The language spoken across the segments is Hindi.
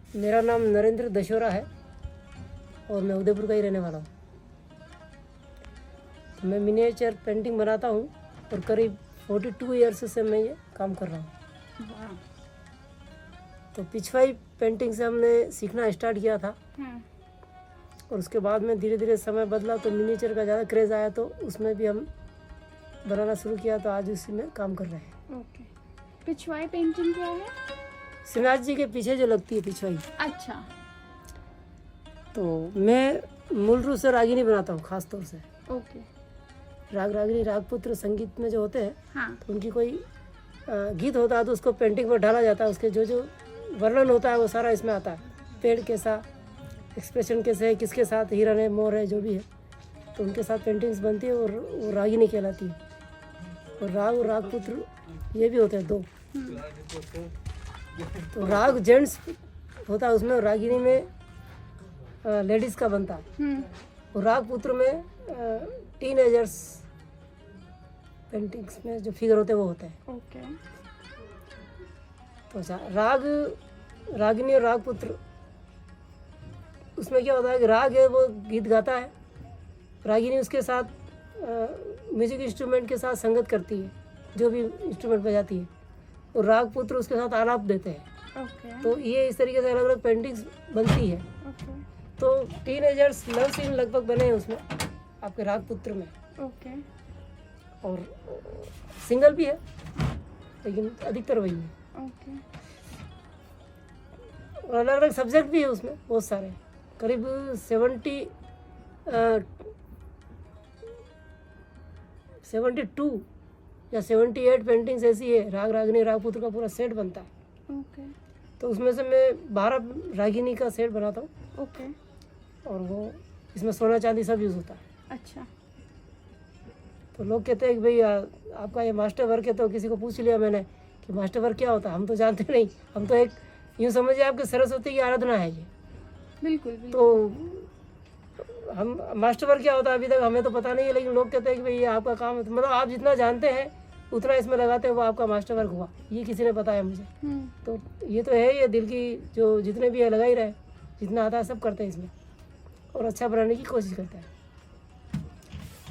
मेरा नाम नरेंद्र दशोरा है और मैं उदयपुर का ही रहने वाला हूँ। तो मैं मिनिएचर पेंटिंग बनाता हूँ और करीब 42 ईयर्स से मैं ये काम कर रहा हूँ। वाह। तो पिछवाई पेंटिंग से हमने सीखना स्टार्ट किया था और उसके बाद में धीरे धीरे समय बदला तो मिनिएचर का ज़्यादा क्रेज़ आया तो उसमें भी हम बनाना शुरू किया, तो आज उसी में काम कर रहे हैं। ओके। पिछवाई पेंटिंग क्या है? श्रीनाथ जी के पीछे जो लगती है पिछवाई, अच्छा। तो मैं मूल रूप से रागिनी बनाता हूँ खास तौर से। ओके। राग रागिनी रागपुत्र संगीत में जो होते हैं हाँ। तो उनकी कोई गीत होता है तो उसको पेंटिंग पर ढाला जाता है, उसके जो जो वर्णन होता है वो सारा इसमें आता है। पेड़ कैसा, एक्सप्रेशन कैसे है, किसके साथ हिरन है, मोर है, जो भी है, तो उनके साथ पेंटिंग्स बनती है और वो रागिनी कहलाती है। और राग और रागपुत्र ये भी होते हैं दो। तो राग जेंट्स होता है उसमें, और रागिनी में लेडीज़ का बनता है, और रागपुत्र में टीनेजर्स पेंटिंग्स में जो फिगर होते हैं वो होते हैं। ओके। तो अच्छा, राग रागिनी और रागपुत्र, उसमें क्या होता है कि राग है वो गीत गाता है, रागिनी उसके साथ म्यूजिक इंस्ट्रूमेंट के साथ संगत करती है, जो भी इंस्ट्रूमेंट बजाती है, और रागपुत्र उसके साथ आलाप देते हैं। ओके। तो ये इस तरीके से अलग अलग पेंटिंग्स बनती है। ओके। तो टीनेजर्स लव सीन लगभग बने हैं उसमें आपके रागपुत्र में, ओके। और सिंगल भी है लेकिन अधिकतर वही है। ओके। और अलग अलग सब्जेक्ट भी है उसमें बहुत सारे, करीब 72 या 78 पेंटिंग्स ऐसी है। राग रागिनी रागपुत्र का पूरा सेट बनता है। ओके। तो उसमें से मैं 12 रागिनी का सेट बनाता हूँ, ओके। और वो इसमें सोना चांदी सब यूज़ होता है। अच्छा। तो लोग कहते हैं कि भाई आपका ये मास्टर वर्क है, तो किसी को पूछ लिया मैंने कि मास्टर वर्क क्या होता है, हम तो जानते नहीं, हम तो एक यूँ समझिए आपके सरस्वती की आराधना है ये। बिल्कुल बिल्कुल। तो हम मास्टर वर्क क्या होता है अभी तक हमें तो पता नहीं है, लेकिन लोग कहते हैं कि भाई ये आपका काम है, तो मतलब आप जितना जानते हैं उतना इसमें लगाते हैं, वो आपका मास्टर वर्क हुआ, ये किसी ने बताया मुझे। तो ये तो है, ये दिल की जो जितने भी है लगा ही रहे, जितना आता है सब करते हैं इसमें, और अच्छा बनाने की कोशिश करते हैं।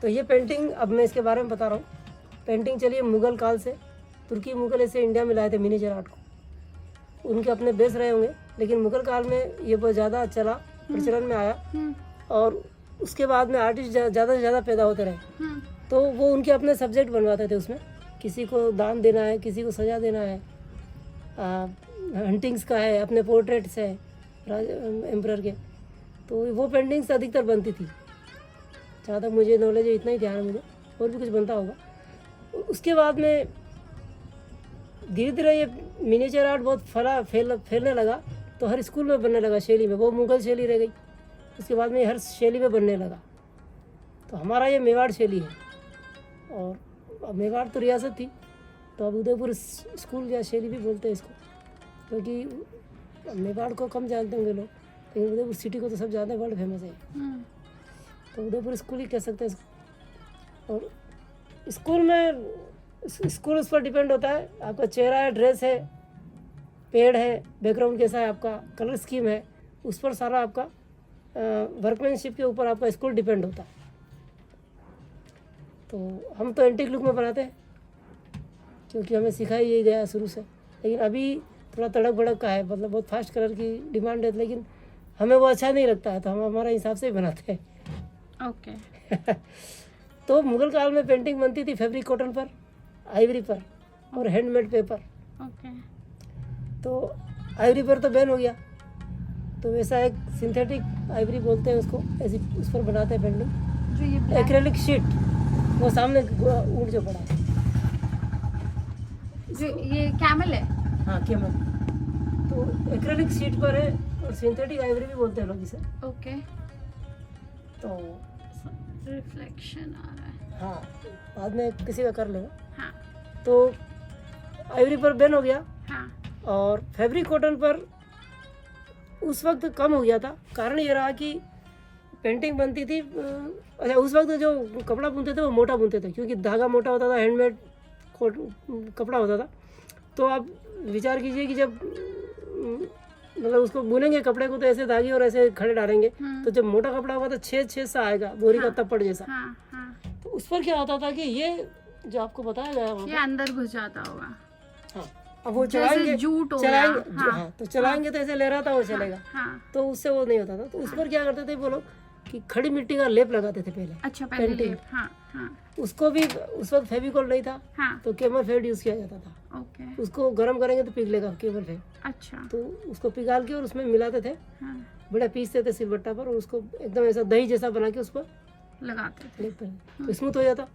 तो ये पेंटिंग, अब मैं इसके बारे में बता रहा हूँ। पेंटिंग चलिए मुग़ल काल से, तुर्की मुग़ल ऐसे इंडिया में लाए थे मिनिएचर आर्ट को, उनके अपने बेस रहे होंगे, लेकिन मुग़ल काल में ये बहुत ज़्यादा चला, प्रचलन में आया, और उसके बाद में आर्टिस्ट ज़्यादा से ज़्यादा पैदा होते रहे। तो वो उनके अपने सब्जेक्ट बनवाते थे उसमें, किसी को दान देना है, किसी को सजा देना है, हंटिंग्स का है, अपने पोर्ट्रेट्स है एम्परर के, तो वो पेंटिंग्स अधिकतर बनती थी। जहाँ तक मुझे नॉलेज है इतना ही ध्यान है मुझे, और भी कुछ बनता होगा। उसके बाद में धीरे धीरे ये मिनिएचर आर्ट बहुत फैलने लगा, तो हर स्कूल में बनने लगा शैली में। वो मुग़ल शैली रह गई, उसके बाद में हर शैली में बनने लगा। तो हमारा ये मेवाड़ शैली है, और अब मेवाड़ तो रियासत थी, तो अब उदयपुर स्कूल या शैली भी बोलते हैं इसको, क्योंकि मेवाड़ को कम जानते होंगे लोग, लेकिन उदयपुर सिटी को तो सब जानते हैं, वर्ल्ड फेमस है। तो उदयपुर स्कूल ही कह सकते हैं इसको। और स्कूल में स्कूल उस पर डिपेंड होता है, आपका चेहरा है, ड्रेस है, पेड़ है, बैकग्राउंड कैसा है, आपका कलर स्कीम है, उस पर सारा आपका वर्कमैनशिप के ऊपर आपका स्कूल डिपेंड होता है। तो हम तो एंटीक लुक में बनाते हैं, क्योंकि हमें सिखाया ही गया शुरू से, लेकिन अभी थोड़ा तड़क भड़क का है, मतलब बहुत फास्ट कलर की डिमांड है, लेकिन हमें वो अच्छा नहीं लगता है, तो हम हमारे हिसाब से ही बनाते हैं। ओके। तो मुग़ल काल में पेंटिंग बनती थी फैब्रिक कॉटन पर, आइवरी पर, और हैंडमेड पेपर। ओके। तो आइवरी पर तो बैन हो गया, तो वैसा एक सिंथेटिक आइवरी बोलते हैं उसको, ऐसी उस पर बनाते हैं पेंटिंग। जो ये एक्रेलिक शीट, वो सामने ऊँट जो पड़ा है, जो ये कैमल है। हाँ कैमल। तो एक्रेलिक शीट पर है, और सिंथेटिक आइवरी भी बोलते हैं लोग इसे। ओके। तो रिफ्लेक्शन आ रहा है। हाँ, बाद में किसी का कर लेगा। हाँ। तो आइवरी पर बैन हो गया, हाँ। और फैब्रिक कॉटन पर उस वक्त कम हो गया था। कारण ये रहा कि पेंटिंग बनती थी, अच्छा उस वक्त जो कपड़ा बुनते थे वो मोटा बुनते थे, क्योंकि धागा मोटा होता था, हैंडमेड कपड़ा होता था। तो आप विचार कीजिए कि जब मतलब उसको बुनेंगे कपड़े को तो ऐसे धागे और ऐसे खड़े डालेंगे, तो जब मोटा कपड़ा होगा तो छेद छेद सा आएगा, बोरी का तप्पड़ जैसा। हाँ हाँ, तो उस पर क्या होता था कि ये जो आपको बताया गया वहाँ ये अंदर घुस जाता होगा। पे, हाँ अब वो जैसे चलाएंगे जूट हो गया। चलाएंगे हाँ, तो चलाएंगे तो ऐसे लहराता वो चलेगा, हाँ, तो उससे वो नहीं होता था। तो उस पर क्या करते थे वो लोग कि खड़ी मिट्टी का लेप लगाते थे पहले। अच्छा पहले पेंटिंग। लेप, हाँ हाँ उसको भी उस वक्त फेविकॉल नहीं था, हाँ, तो केमल फेड यूज किया जाता था। ओके, उसको गर्म करेंगे तो पिघलेगा केमल फेड, अच्छा, तो उसको पिघाल के और उसमें मिलाते थे, हाँ, बड़ा पीसते थे सिलबट्टा पर, और उसको एकदम ऐसा दही जैसा बना के उस पर लगाते थे। लेप कर तो स्मूथ हो जाता।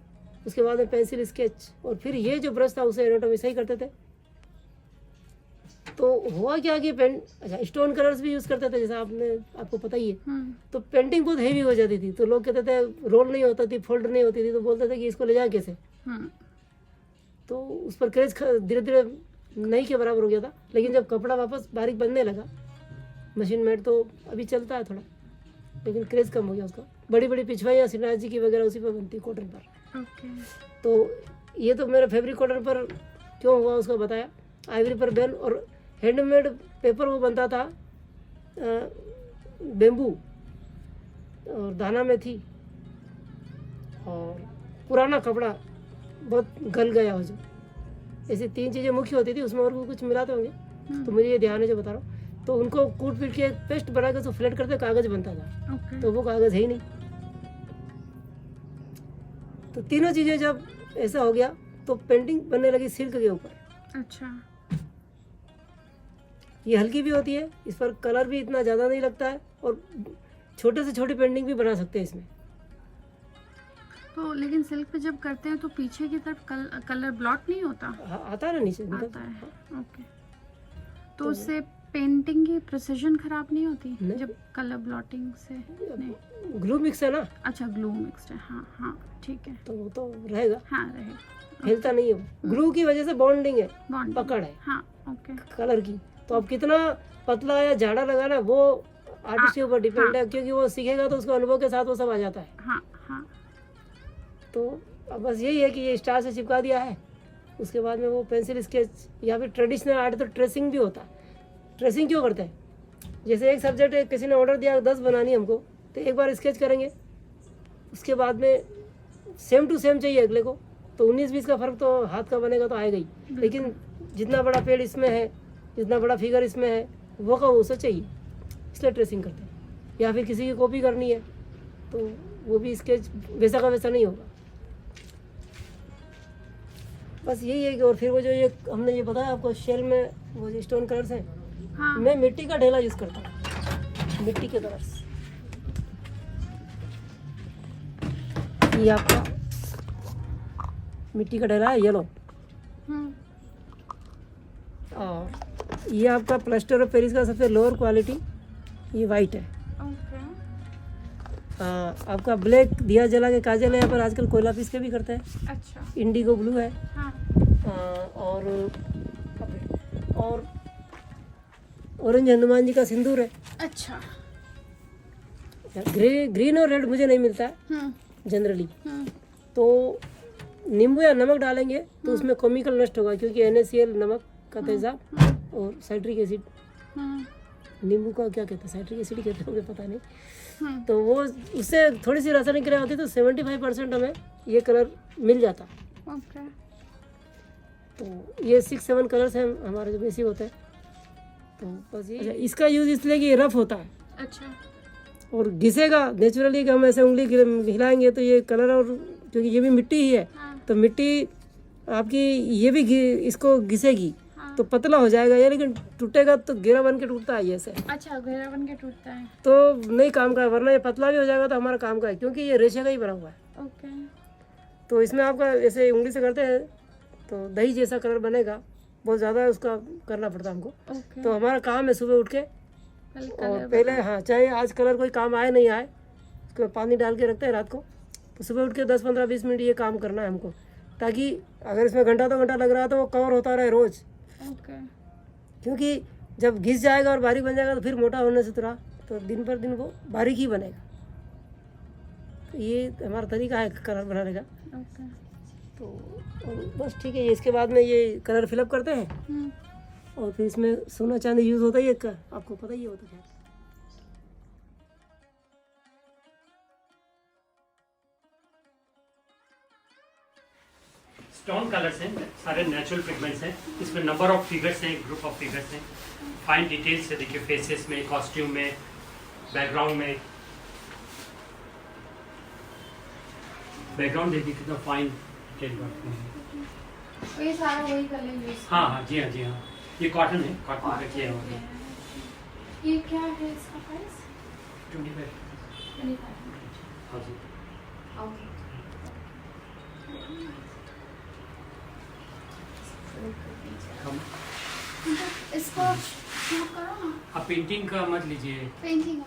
उसके बाद में पेंसिल स्केच, और फिर ये जो ब्रश था उसे एनाटॉमी सही करते थे। तो हुआ क्या कि पेंट, अच्छा स्टोन कलर्स भी यूज करते थे जैसा आपको पता ही है। तो पेंटिंग बहुत हेवी हो जाती थी, तो लोग कहते थे रोल नहीं होता थी, फोल्ड नहीं होती थी, तो बोलते थे कि इसको ले जाए कैसे। तो उस पर क्रेज धीरे धीरे नहीं के बराबर हो गया था। लेकिन जब कपड़ा वापस बारीक बनने लगा, मशीन मेड, तो अभी चलता है थोड़ा, लेकिन क्रेज कम हो गया उसका। बड़ी बड़ी पिछवाइयाँ श्रीनाथ जी की वगैरह उसी पर बनती कॉटन पर। ओके, तो ये तो मेरा फैब्रिक कॉटन पर क्यों हुआ उसका बताया। आइवरी पर बेल और हैंडमेड पेपर वो बनता था बेम्बू और दाना में थी, और पुराना कपड़ा बहुत गल गया हो, जो ऐसी 3 चीज़ें मुख्य होती थी, उसमें और भी कुछ मिलाते होंगे, तो मुझे ये ध्यान है जो बता रहा हूँ। तो उनको कूट पीट के पेस्ट बना के उसको फ्लैट करते कागज़ बनता था, ओके, तो वो कागज़ है ही नहीं। तो तीनों चीज़ें जब ऐसा हो गया तो पेंटिंग बनने लगी सिल्क के ऊपर। अच्छा, ये हल्की भी होती है, इस पर कलर भी इतना ज़्यादा नहीं लगता है, और छोटे से छोटी पेंटिंग भी बना सकते हैं इसमें। तो लेकिन सिल्क पे जब करते हैं तो पीछे की तरफ कलर ब्लॉट नहीं होता? आता है ना नीचे, आता है, ओके। तो उससे पेंटिंग की प्रिसिजन खराब नहीं होती नहीं। जब कलर ब्लॉटिंग से? नहीं, ग्लू मिक्स है ना, अच्छा ग्लू मिक्स्ड है, हाँ हाँ ठीक है, तो वो तो रहेगा, हाँ रहेगा, हिलता नहीं है वो। ग्लू की वजह से बॉन्डिंग है, बॉन्ड, पकड़ है हाँ ओके, कलर की। तो अब कितना पतला या झाड़ा लगाना वो आर्टिस्ट के ऊपर डिपेंड है, क्योंकि वो सीखेगा तो उसको अनुभव के साथ वो सब आ जाता है। हाँ हाँ, तो अब बस यही है कि ये स्टार से चिपका दिया है, उसके बाद में वो पेंसिल स्केच या फिर ट्रेडिशनल आर्ट, तो ट्रेसिंग भी होता है। ट्रेसिंग क्यों करते हैं, जैसे एक सब्जेक्ट है, किसी ने ऑर्डर दिया 10 बनानी हमको, तो एक बार स्केच करेंगे, उसके बाद में सेम टू सेम चाहिए अगले को, तो 19-20 का फर्क तो हाथ का बनेगा तो आएगा ही। लेकिन जितना बड़ा पेड़ इसमें है, जितना बड़ा फिगर इसमें है, वो का उसे चाहिए, इसलिए ट्रेसिंग करते हैं। या फिर किसी की कॉपी करनी है तो वो भी स्केच वैसा का वैसा नहीं होगा। बस यही है कि, और फिर वो जो ये हमने ये बताया आपको शेल में वो जो स्टोन कलर्स हैं, हाँ, मैं मिट्टी का ढेला यूज़ करता हूँ, मिट्टी के कलर्स। ये आपका मिट्टी का ढेला है येलो, और ये आपका प्लास्टर ऑफ पेरिस का सबसे लोअर क्वालिटी, ये वाइट है। ओके, आपका ब्लैक दिया जला के काजल है, यहाँ पर आजकल कोयला पीस के भी करते हैं। अच्छा, इंडिगो ब्लू है, हाँ, और ऑरेंज हनुमान जी का सिंदूर है। अच्छा, ग्रीन और रेड मुझे नहीं मिलता है जनरली। तो नींबू या नमक डालेंगे तो उसमें केमिकल नष्ट होगा, क्योंकि NaCl नमक का तेजाब और साइट्रिक एसिड, नींबू का क्या कहते हैं, साइट्रिक एसिड कहते होंगे पता नहीं, तो वो उससे थोड़ी सी रासायनिक क्रिया होती है, तो 75% हमें ये कलर मिल जाता। ओके, तो ये 6-7 कलर्स हैं हमारे जो बेसिक होते हैं। तो बस ये, अच्छा, इसका यूज़ इसलिए कि ये रफ होता है, अच्छा, और घिसेगा नेचुरली, कि हम ऐसे उंगली हिलाएंगे तो ये कलर, और क्योंकि ये भी मिट्टी ही है, तो मिट्टी आपकी ये भी इसको घिसेगी, तो पतला हो जाएगा ये, लेकिन टूटेगा तो घेरा बन के टूटता है ये से, अच्छा, घेरा बन के टूटता है, तो नहीं काम का है। वरना ये पतला भी हो जाएगा तो हमारा काम का है, क्योंकि ये रेशे का ही बना हुआ है। ओके, तो इसमें आपका ऐसे उंगली से करते हैं तो दही जैसा कलर बनेगा, बहुत ज़्यादा उसका करना पड़ता है हमको। ओके, तो हमारा काम है सुबह उठ के, पहले और कलर पहले हाँ, चाहे आज कलर कोई काम आए नहीं आए, उसको पानी डाल के रखते हैं रात को, तो सुबह उठ के 10-15-20 मिनट ये काम करना है हमको, ताकि अगर इसमें घंटा 2 घंटा लग रहा है तो वो कवर होता रहे रोज़। ओके, क्योंकि जब घिस जाएगा और बारीक बन जाएगा तो फिर मोटा होने से तो दिन पर दिन वो बारीक ही बनेगा। तो ये हमारा तरीका है कलर बनाने का। ओके, तो और बस ठीक है, इसके बाद में ये कलर फिलअप करते हैं, और फिर इसमें सोना चांदी यूज़ होता ही है, आपको पता ही होता है। स्टोन कलर्स हैं, सारे नेचुरल पिगमेंट्स हैं। इसमें नंबर ऑफ फिगर्स हैं, ग्रुप ऑफ फिगर्स हैं। फाइन डिटेल्स है, देखिए फेसेस में, कॉस्ट्यूम में, बैकग्राउंड में। बैकग्राउंड देखिए कितना फाइन डिटेल वर्क है। तो ये सारा वही कलर यूज। हाँ हाँ जी हाँ जी हाँ, ये कॉटन है, कॉटन का किया हुआ है। ये क्या है इसका प्राइस? 25। 25। हाँ जी। ओके। हम इसको शूट करो ना, आप पेंटिंग का मत लीजिए, पेंटिंग